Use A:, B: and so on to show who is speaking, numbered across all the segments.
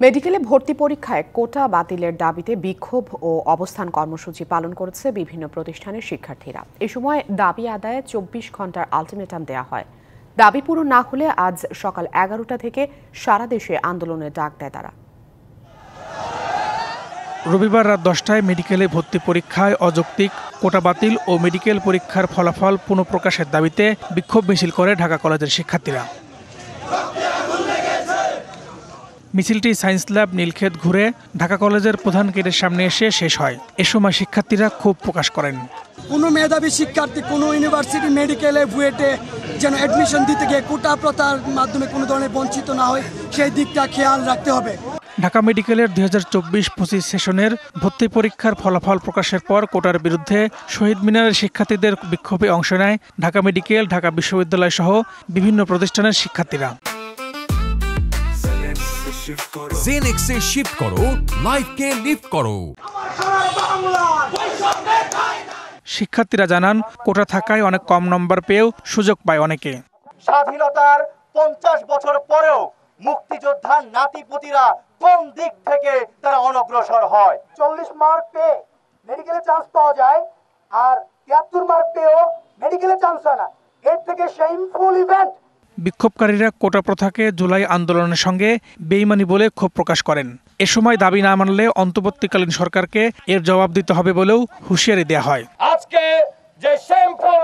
A: মেডিকেলে ভর্তি পরীক্ষায় কোটা বাতিলের দাবিতে বিক্ষোভ ও অবস্থান কর্মসূচি পালন করেছে বিভিন্ন প্রতিষ্ঠানের শিক্ষার্থীরা। এ সময় দাবি আদায়ে ২৪ ঘন্টার আলটিমেটাম দেওয়া হয়। দাবি পূরণ না হলে আজ সকাল ১১টা থেকে সারা দেশে আন্দোলনের ডাক দেয় তারা।
B: রবিবার রাত ১০টায় মেডিকেলে ভর্তি পরীক্ষায় অযৌক্তিক কোটা বাতিল ও মেডিকেল পরীক্ষার ফলাফল পুনঃপ্রকাশের দাবিতে বিক্ষোভ মিছিল করে ঢাকা কলেজের শিক্ষার্থীরা। মিছিলটি সায়েন্স ল্যাব নীলক্ষেত ঘুরে ঢাকা কলেজের প্রধান গেটের সামনে এসে শেষ হয়। এ সময় শিক্ষার্থীরা ক্ষোভ প্রকাশ করেন।
C: কোনো মেধাবী শিক্ষার্থী কোনো ইউনিভার্সিটি মেডিকেলে বুয়েটে যেন অ্যাডমিশন দিতে গিয়ে কোটা প্রথার মাধ্যমে কোনো ধরনের বঞ্চিত না হয়, সেই দিকটা খেয়াল রাখতে হবে।
B: ঢাকা মেডিকেলের ২০২৪-২৫ সেশনের ভর্তি পরীক্ষার ফলাফল প্রকাশের পর কোটার বিরুদ্ধে শহীদ মিনারের শিক্ষার্থীদের বিক্ষোভে অংশ নেয় ঢাকা মেডিকেল, ঢাকা বিশ্ববিদ্যালয় সহ বিভিন্ন প্রতিষ্ঠানের শিক্ষার্থীরা।
D: জেনেক্সে শিফট করো, লাইফকে লিফট করো।
B: শিক্ষার্থীরা জানান, কোটা থাকায় অনেক কম নম্বর পেয়েও সুযোগ পায় অনেকে।
E: স্বাধীনতার ৫০ বছর পরেও মুক্তিযোদ্ধার নাতিপুতিরা কোন দিক থেকে তারা অনগ্রসর হয়। ৪০ মার্ক পেয়ে মেডিকেলে চান্স পাওয়া যায়, আর ৭৩ মার্ক পেয়েও মেডিকেলে চান্স হয় না। এর থেকে শেমফুল ইভেন্ট।
B: বিক্ষোভকারীরা কোটা প্রথাকে জুলাই আন্দোলনের সঙ্গে বেইমানি বলে ক্ষোভ প্রকাশ করেন। এ সময় দাবি না মানলে অন্তর্বর্তীকালীন সরকারকে এর জবাব দিতে হবে বলেও হুঁশিয়ারি দেওয়া হয়।
E: আজকে যে শেমফুল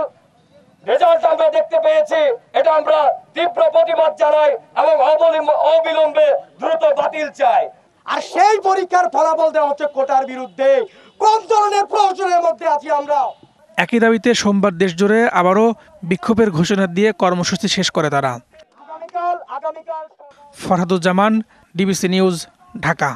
E: রেজাল্ট আমরা দেখতে পেয়েছি, এটা আমরা তীব্র প্রতিবাদ জানাই এবং অবিলম্বে দ্রুত বাতিল চাই। আর সেই পরীক্ষার ফলাফল দেওয়া হচ্ছে কোটার বিরুদ্ধে। কোন ধরনের প্রহসনের মধ্যে আছি আমরা?
B: একই দাবিতে সোমবার দেশজুড়ে আবারও বিক্ষোভের ঘোষণা দিয়ে কর্মসূচি শেষ করে তারা। Farhaduzzaman, DBC news, Dhaka.